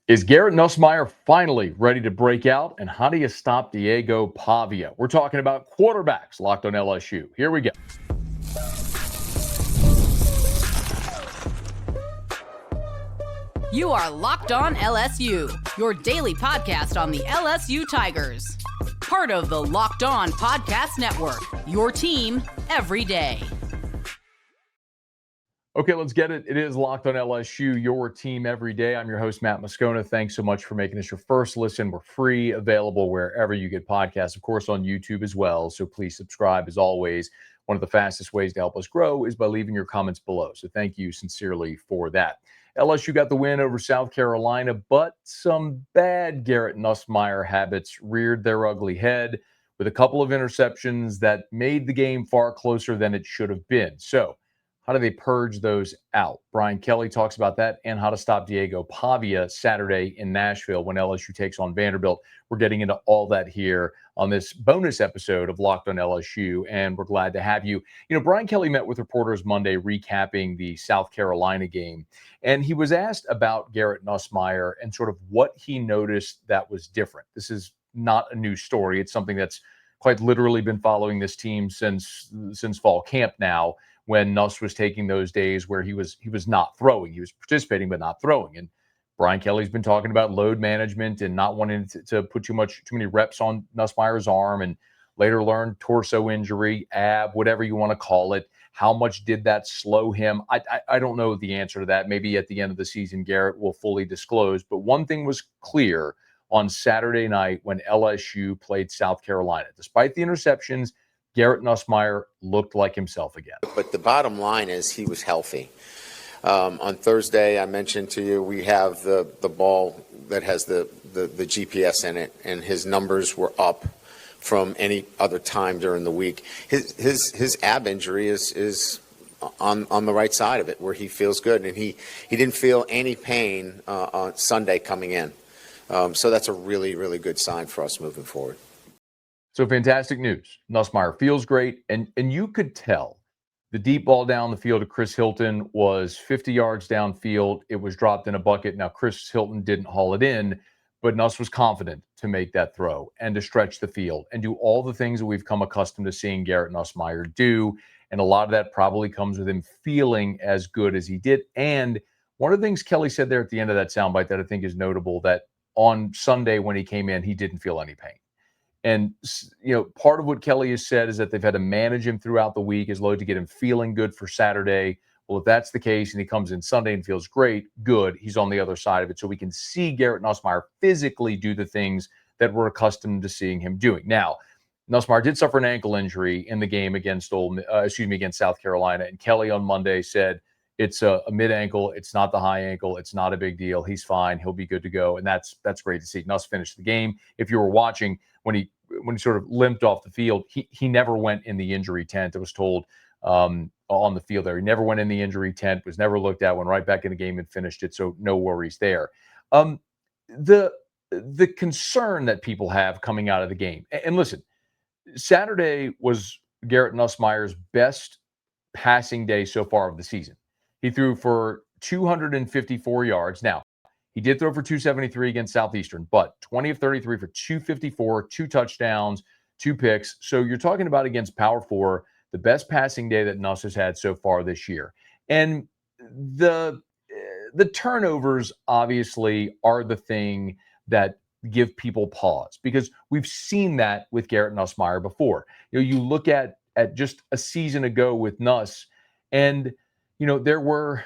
Is Garrett Nussmeier finally ready to break out? And how do you stop Diego Pavia? We're talking about quarterbacks locked on LSU. Here we go. You are Locked On LSU, your daily podcast on the LSU Tigers. Part of the Locked On Podcast Network, your team every day. Okay, let's get it. It is Locked On LSU, your team every day. I'm your host, Matt Moscona. Thanks so much for making this your first listen. We're free, available wherever you get podcasts, of course, on YouTube as well. So please subscribe as always. One of the fastest ways to help us grow is by leaving your comments below. So thank you sincerely for that. LSU got the win over South Carolina, but some bad Garrett Nussmeier habits reared their ugly head with a couple of interceptions that made the game far closer than it should have been. So how do they purge those out? Brian Kelly talks about that and how to stop Diego Pavia Saturday in Nashville when LSU takes on Vanderbilt. We're getting into all that here on this bonus episode of Locked on LSU, and we're glad to have you. You know, Brian Kelly met with reporters Monday recapping the South Carolina game, and he was asked about Garrett Nussmeier and sort of what he noticed that was different. This is not a new story. It's something that's quite literally been following this team since fall camp now, when Nuss was taking those days where he was not throwing. He was participating but not throwing. And Brian Kelly's been talking about load management and not wanting to put too many reps on Nussmeier's arm, and later learned torso injury, ab, whatever you want to call it. How much did that slow him? I don't know the answer to that. Maybe at the end of the season, Garrett will fully disclose. But one thing was clear on Saturday night when LSU played South Carolina. Despite the interceptions, Garrett Nussmeier looked like himself again. But the bottom line is he was healthy. On Thursday, I mentioned to you, we have the ball that has the GPS in it, and his numbers were up from any other time during the week. His ab injury is on the right side of it, where he feels good, and he didn't feel any pain on Sunday coming in. So that's a really, really good sign for us moving forward. So fantastic news. Nussmeier feels great, and you could tell the deep ball down the field to Chris Hilton was 50 yards downfield. It was dropped in a bucket. Now, Chris Hilton didn't haul it in, but Nuss was confident to make that throw and to stretch the field and do all the things that we've come accustomed to seeing Garrett Nussmeier do. And a lot of that probably comes with him feeling as good as he did. And one of the things Kelly said there at the end of that soundbite that I think is notable, that on Sunday when he came in, he didn't feel any pain. And, you know, part of what Kelly has said is that they've had to manage him throughout the week as low to get him feeling good for Saturday. Well, if that's the case and he comes in Sunday and feels great, good, he's on the other side of it. So we can see Garrett Nussmeier physically do the things that we're accustomed to seeing him doing. Now, Nussmeier did suffer an ankle injury in the game against South Carolina. And Kelly on Monday said it's a mid-ankle. It's not the high ankle. It's not a big deal. He's fine. He'll be good to go. And that's great to see. Nuss finished the game. If you were watching, when he sort of limped off the field, he never went in the injury tent. It was told on the field there. He never went in the injury tent, was never looked at, went right back in the game and finished it. So no worries there. The concern that people have coming out of the game, and listen, Saturday was Garrett Nussmeier's best passing day so far of the season. He threw for 254 yards. Now, he did throw for 273 against Southeastern, but 20 of 33 for 254, 2 touchdowns, 2 picks. So you're talking about, against Power 4, the best passing day that Nuss has had so far this year. And the turnovers obviously are the thing that give people pause, because we've seen that with Garrett Nussmeier before. You know, you look at just a season ago with Nuss, and you know, there were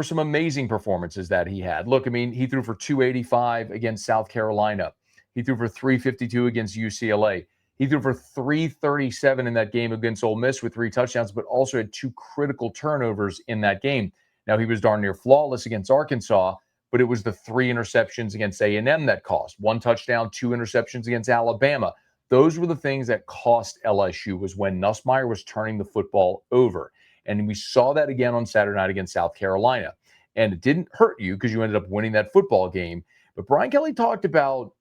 some amazing performances that he had. Look, I mean, he threw for 285 against South Carolina. He threw for 352 against UCLA. He threw for 337 in that game against Ole Miss with 3 touchdowns, but also had 2 critical turnovers in that game. Now, he was darn near flawless against Arkansas, but it was the 3 interceptions against A&M that cost. 1 touchdown, 2 interceptions against Alabama. Those were the things that cost LSU, was when Nussmeier was turning the football over. And we saw that again on Saturday night against South Carolina. And it didn't hurt you because you ended up winning that football game. But Brian Kelly talked about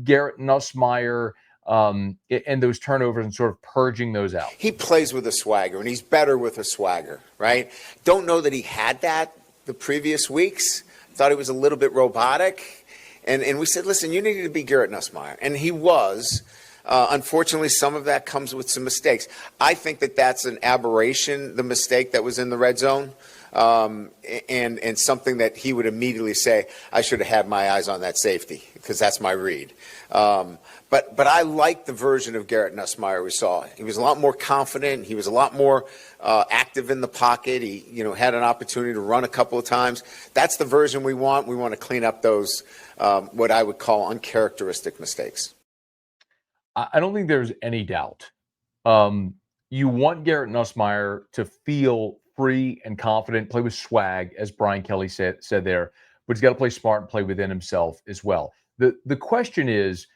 Garrett Nussmeier and those turnovers and sort of purging those out. He plays with a swagger, and he's better with a swagger, right? Don't know that he had that the previous weeks. Thought he was a little bit robotic. And we said, listen, you needed to be Garrett Nussmeier. And he was. Unfortunately, some of that comes with some mistakes. I think that that's an aberration, the mistake that was in the red zone, and something that he would immediately say, I should have had my eyes on that safety, because that's my read. But I like the version of Garrett Nussmeier we saw. He was a lot more confident. He was a lot more active in the pocket. He, had an opportunity to run a couple of times. That's the version we want. We want to clean up those, what I would call uncharacteristic mistakes. I don't think there's any doubt. You want Garrett Nussmeier to feel free and confident, play with swag, as Brian Kelly said there, but he's got to play smart and play within himself as well. The question is,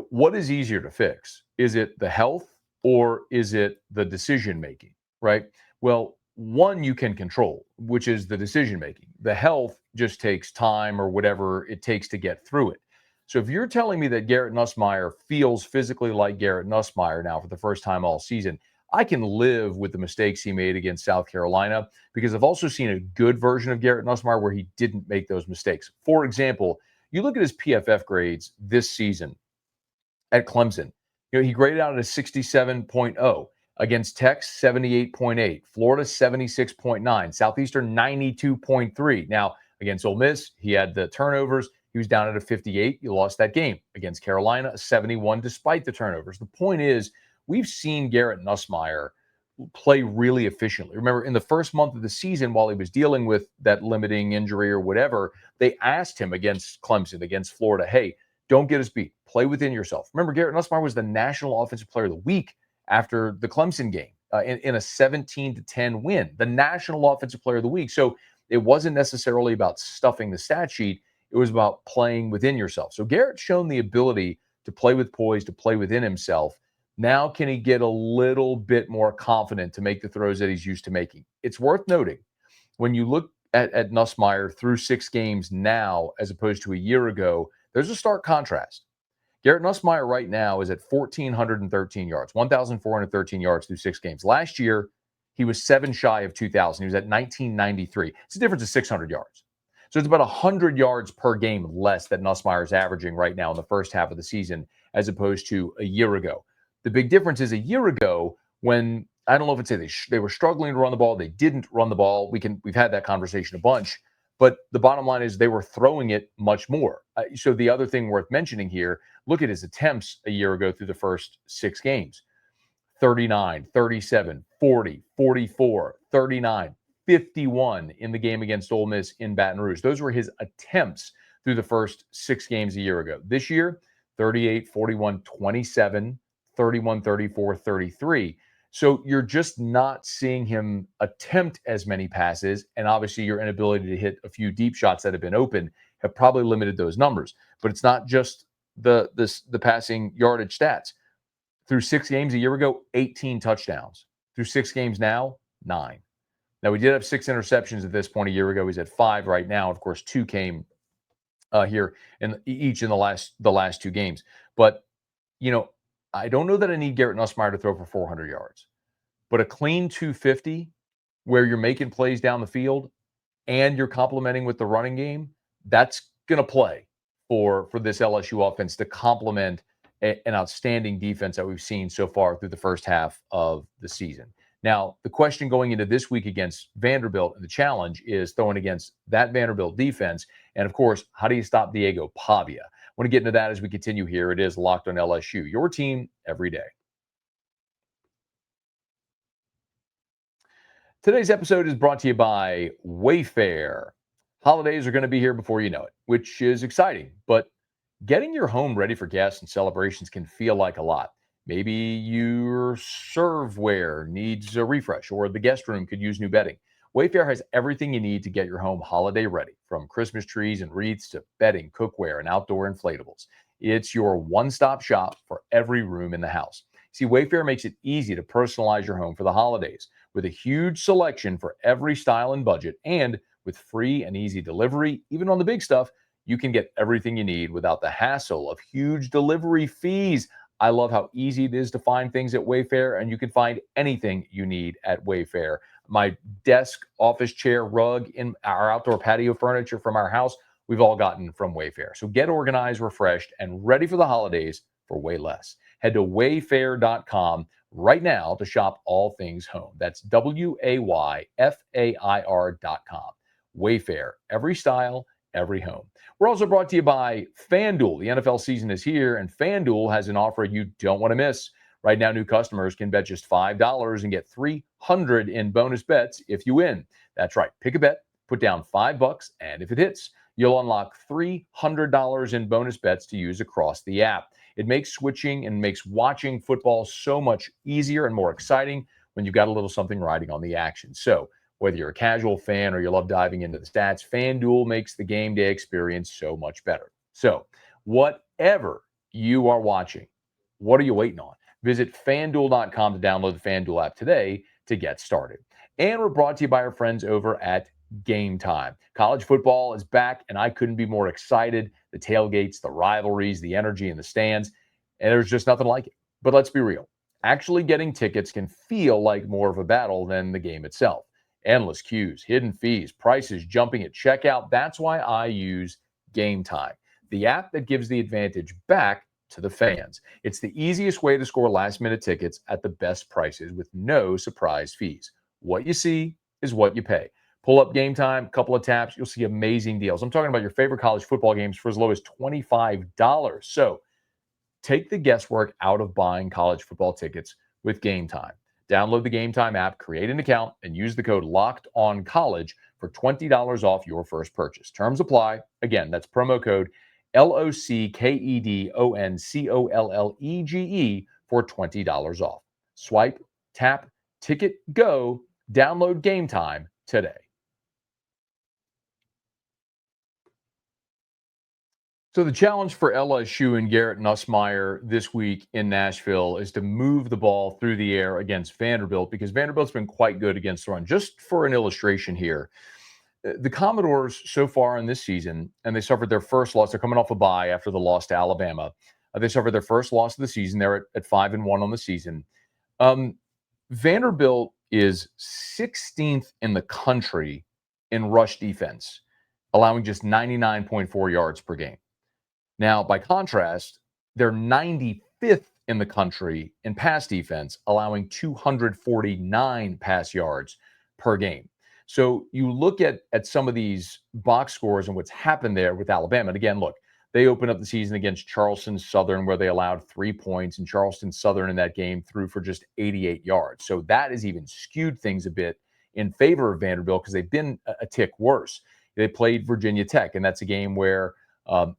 what is easier to fix? Is it the health or is it the decision making, right? Well, one you can control, which is the decision making. The health just takes time or whatever it takes to get through it. So if you're telling me that Garrett Nussmeier feels physically like Garrett Nussmeier now for the first time all season, I can live with the mistakes he made against South Carolina, because I've also seen a good version of Garrett Nussmeier where he didn't make those mistakes. For example, you look at his PFF grades this season at Clemson. He graded out at a 67.0. Against Tex, 78.8. Florida, 76.9. Southeastern, 92.3. Now, against Ole Miss, he had the turnovers. He was down at a 58. You lost that game. Against Carolina, a 71 despite the turnovers. The point is, we've seen Garrett Nussmeier play really efficiently. Remember, in the first month of the season, while he was dealing with that limiting injury or whatever, they asked him against Clemson, against Florida, hey, don't get us beat. Play within yourself. Remember, Garrett Nussmeier was the National Offensive Player of the Week after the Clemson game in a 17-10 win, the National Offensive Player of the Week. So it wasn't necessarily about stuffing the stat sheet. It was about playing within yourself. So Garrett's shown the ability to play with poise, to play within himself. Now can he get a little bit more confident to make the throws that he's used to making? It's worth noting, when you look at Nussmeier through 6 games now as opposed to a year ago, there's a stark contrast. Garrett Nussmeier right now is at 1,413 yards, 1,413 yards through 6 games. Last year, he was 7 shy of 2,000. He was at 1,993. It's a difference of 600 yards. So it's about 100 yards per game less that Nussmeier is averaging right now in the first half of the season as opposed to a year ago. The big difference is a year ago, when, I don't know if it's they were struggling to run the ball, they didn't run the ball. We've had that conversation a bunch, but the bottom line is they were throwing it much more. So the other thing worth mentioning here, look at his attempts a year ago through the first 6 games. 39, 37, 40, 44, 39, 51 in the game against Ole Miss in Baton Rouge. Those were his attempts through the first 6 games a year ago. This year, 38, 41, 27, 31, 34, 33. So you're just not seeing him attempt as many passes, and obviously your inability to hit a few deep shots that have been open have probably limited those numbers. But it's not just the passing yardage stats. Through 6 games a year ago, 18 touchdowns. Through 6 games now, 9. Now, we did have 6 interceptions at this point a year ago. He's at 5 right now. Of course, 2 came here in each in the last 2 games. But, I don't know that I need Garrett Nussmeier to throw for 400 yards. But a clean 250 where you're making plays down the field and you're complementing with the running game, that's going to play for this LSU offense to complement an outstanding defense that we've seen so far through the first half of the season. Now, the question going into this week against Vanderbilt, and the challenge is throwing against that Vanderbilt defense. And of course, how do you stop Diego Pavia? I want to get into that as we continue here. It is Locked on LSU, your team every day. Today's episode is brought to you by Wayfair. Holidays are going to be here before you know it, which is exciting, but getting your home ready for guests and celebrations can feel like a lot. Maybe your serveware needs a refresh, or the guest room could use new bedding. Wayfair has everything you need to get your home holiday ready, from Christmas trees and wreaths to bedding, cookware, and outdoor inflatables. It's your one-stop shop for every room in the house. See, Wayfair makes it easy to personalize your home for the holidays, with a huge selection for every style and budget, and with free and easy delivery. Even on the big stuff, you can get everything you need without the hassle of huge delivery fees. I love how easy it is to find things at Wayfair, and you can find anything you need at Wayfair. My desk, office chair, rug, in our outdoor patio furniture from our house, we've all gotten from Wayfair. So get organized, refreshed, and ready for the holidays for way less. Head to wayfair.com right now to shop all things home. That's WAYFAIR.com. Wayfair, every style, every home. We're also brought to you by FanDuel. The NFL season is here, and FanDuel has an offer you don't want to miss. Right now, new customers can bet just $5 and get $300 in bonus bets if you win. That's right. Pick a bet, put down $5, and if it hits, you'll unlock $300 in bonus bets to use across the app. It makes switching and makes watching football so much easier and more exciting when you've got a little something riding on the action. So whether you're a casual fan or you love diving into the stats, FanDuel makes the game day experience so much better. So whatever you are watching, what are you waiting on? Visit FanDuel.com to download the FanDuel app today to get started. And we're brought to you by our friends over at Game Time. College football is back, and I couldn't be more excited. The tailgates, the rivalries, the energy in the stands, and there's just nothing like it. But let's be real. Actually getting tickets can feel like more of a battle than the game itself. Endless queues, hidden fees, prices jumping at checkout. That's why I use Game Time, the app that gives the advantage back to the fans. It's the easiest way to score last-minute tickets at the best prices with no surprise fees. What you see is what you pay. Pull up Game Time, couple of taps, you'll see amazing deals. I'm talking about your favorite college football games for as low as $25. So take the guesswork out of buying college football tickets with Game Time. Download the Game Time app, create an account, and use the code LOCKEDONCollege for $20 off your first purchase. Terms apply. Again, that's promo code LOCKEDONCOLLEGE for $20 off. Swipe, tap, ticket, go. Download Game Time today. So the challenge for LSU and Garrett Nussmeier this week in Nashville is to move the ball through the air against Vanderbilt, because Vanderbilt's been quite good against the run. Just for an illustration here, the Commodores so far in this season, and they suffered their first loss. They're coming off a bye after the loss to Alabama. They suffered their first loss of the season. They're at 5-1 on the season. Vanderbilt is 16th in the country in rush defense, allowing just 99.4 yards per game. Now, by contrast, they're 95th in the country in pass defense, allowing 249 pass yards per game. So you look at some of these box scores and what's happened there with Alabama. And again, look, they opened up the season against Charleston Southern, where they allowed 3 points, and Charleston Southern in that game threw for just 88 yards. So that has even skewed things a bit in favor of Vanderbilt, because they've been a tick worse. They played Virginia Tech, and that's a game where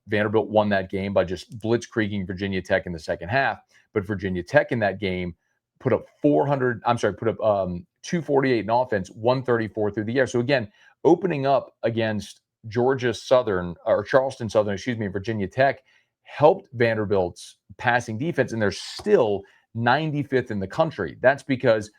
Vanderbilt won that game by just blitzkrieging Virginia Tech in the second half. But Virginia Tech in that game put up 248 in offense, 134 through the air. So again, opening up against Charleston Southern, Virginia Tech helped Vanderbilt's passing defense, and they're still 95th in the country. That's because,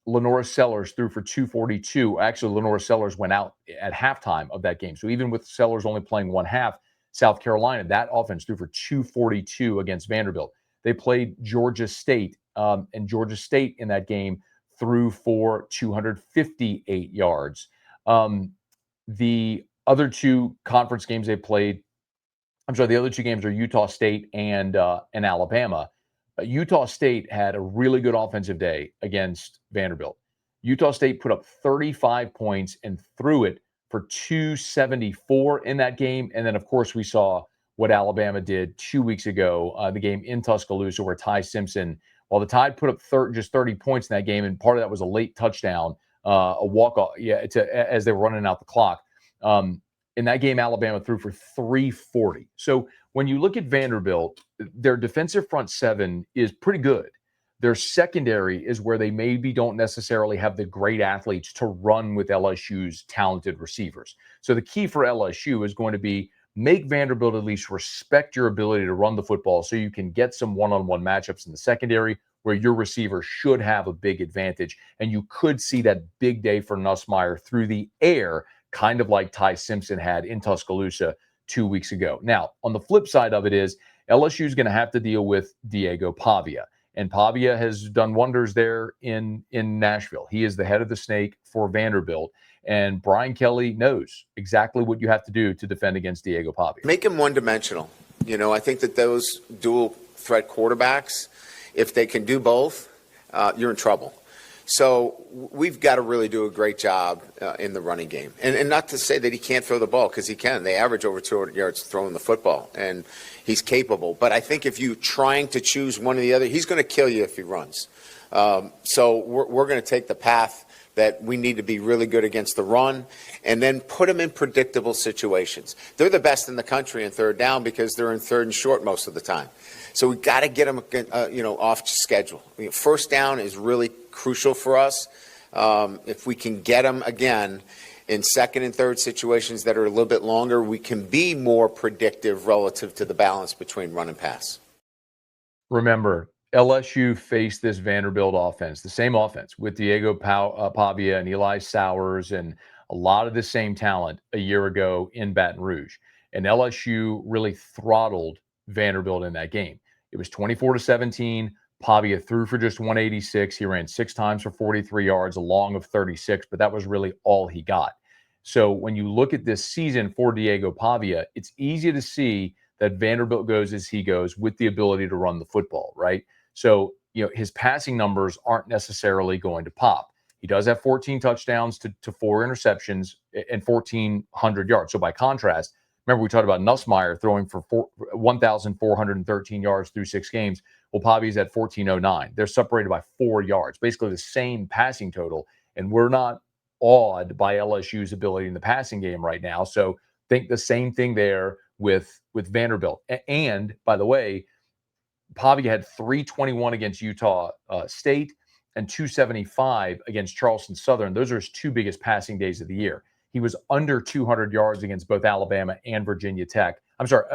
Lenora Sellers threw for 242. Actually, Lenora Sellers went out at halftime of that game. So even with Sellers only playing one half, South Carolina, that offense threw for 242 against Vanderbilt. They played Georgia State, and Georgia State in that game threw for 258 yards. The other two conference games they played, the other two games are Utah State and Alabama. Utah State had a really good offensive day against Vanderbilt. Utah State put up 35 points and threw it for 274 in that game. And then, of course, we saw what Alabama did 2 weeks ago, the game in Tuscaloosa, where Ty Simpson, while the Tide put up just 30 points in that game, and part of that was a late touchdown, a walk-off, as they were running out the clock. In that game, Alabama threw for 340. So when you look at Vanderbilt, their defensive front seven is pretty good. Their secondary is where they maybe don't necessarily have the great athletes to run with LSU's talented receivers. So the key for LSU is going to be make Vanderbilt at least respect your ability to run the football, so you can get some one-on-one matchups in the secondary where your receiver should have a big advantage. And you could see that big day for Nussmeier through the air, kind of like Ty Simpson had in Tuscaloosa 2 weeks ago. Now, on the flip side of it is LSU is going to have to deal with Diego Pavia. And Pavia has done wonders there in Nashville. He is the head of the snake for Vanderbilt. And Brian Kelly knows exactly what you have to do to defend against Diego Pavia. Make him one-dimensional. I think that those dual threat quarterbacks, if they can do both, you're in trouble. So we've got to really do a great job in the running game. And not to say that he can't throw the ball, because he can. They average over 200 yards throwing the football, and he's capable. But I think if you're trying to choose one or the other, he's going to kill you if he runs. So we're going to take the path that we need to be really good against the run and then put them in predictable situations. They're the best in the country in third down because they're in third and short most of the time. So we got to get them, off schedule. First down is really crucial for us. If we can get them again in second and third situations that are a little bit longer, we can be more predictive relative to the balance between run and pass. Remember, LSU faced this Vanderbilt offense, the same offense with Diego Pavia and Eli Sowers and a lot of the same talent a year ago in Baton Rouge. And LSU really throttled Vanderbilt in that game. It was 24-17. Pavia threw for just 186. He ran 6 times for 43 yards, a long of 36, but that was really all he got. So when you look at this season for Diego Pavia, it's easy to see that Vanderbilt goes as he goes with the ability to run the football, right? So, his passing numbers aren't necessarily going to pop. He does have 14 touchdowns to 4 interceptions and 1,400 yards. So by contrast, remember we talked about Nussmeier throwing for 1,413 yards through 6 games. Well, Pavia's at 1,409. They're separated by 4 yards, basically the same passing total. And we're not awed by LSU's ability in the passing game right now. So think the same thing there with Vanderbilt. And by the way, Pavia had 321 against Utah State and 275 against Charleston Southern. Those are his 2 biggest passing days of the year. He was under 200 yards against both Alabama and Virginia Tech. I'm sorry,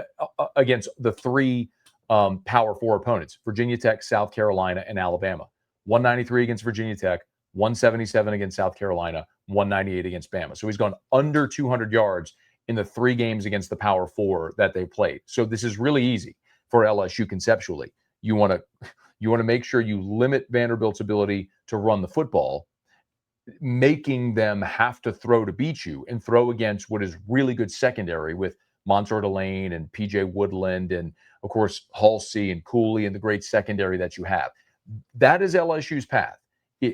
against the 3 Power 4 opponents, Virginia Tech, South Carolina, and Alabama. 193 against Virginia Tech, 177 against South Carolina, 198 against Bama. So he's gone under 200 yards in the 3 games against the Power 4 that they played. So this is really easy for LSU conceptually. You want to make sure you limit Vanderbilt's ability to run the football, making them have to throw to beat you and throw against what is really good secondary with Monsoor Delane and PJ Woodland and, of course, Halsey and Cooley and the great secondary that you have. That is LSU's path.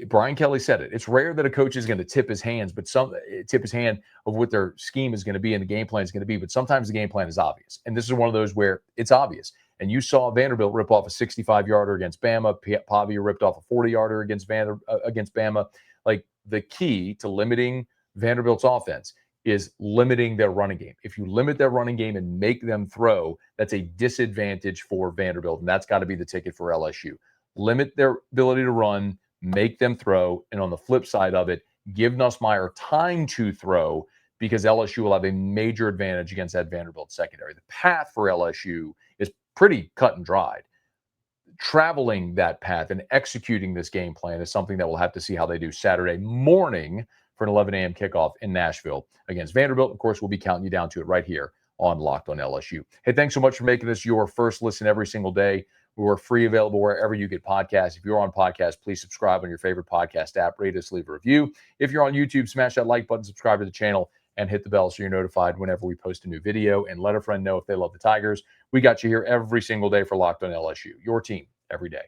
Brian Kelly said it. It's rare that a coach is going to tip his hand of what their scheme is going to be and the game plan is going to be, but sometimes the game plan is obvious. And this is one of those where it's obvious. And you saw Vanderbilt rip off a 65-yarder against Bama. Pavia ripped off a 40-yarder against Bama. Like, the key to limiting Vanderbilt's offense is limiting their running game. If you limit their running game and make them throw, that's a disadvantage for Vanderbilt, and that's got to be the ticket for LSU. Limit their ability to run, make them throw, and on the flip side of it, give Nussmeier time to throw because LSU will have a major advantage against that Vanderbilt secondary. The path for LSU is pretty cut and dried. Traveling that path and executing this game plan is something that we'll have to see how they do Saturday morning for an 11 a.m. kickoff in Nashville against Vanderbilt. Of course, we'll be counting you down to it right here on Locked on LSU. Hey, thanks so much for making this your first listen every single day. We're free, available wherever you get podcasts. If you're on podcasts, please subscribe on your favorite podcast app. Rate us, leave a review. If you're on YouTube, smash that like button, subscribe to the channel, and hit the bell so you're notified whenever we post a new video. And let a friend know if they love the Tigers. We got you here every single day for Locked on LSU, your team every day.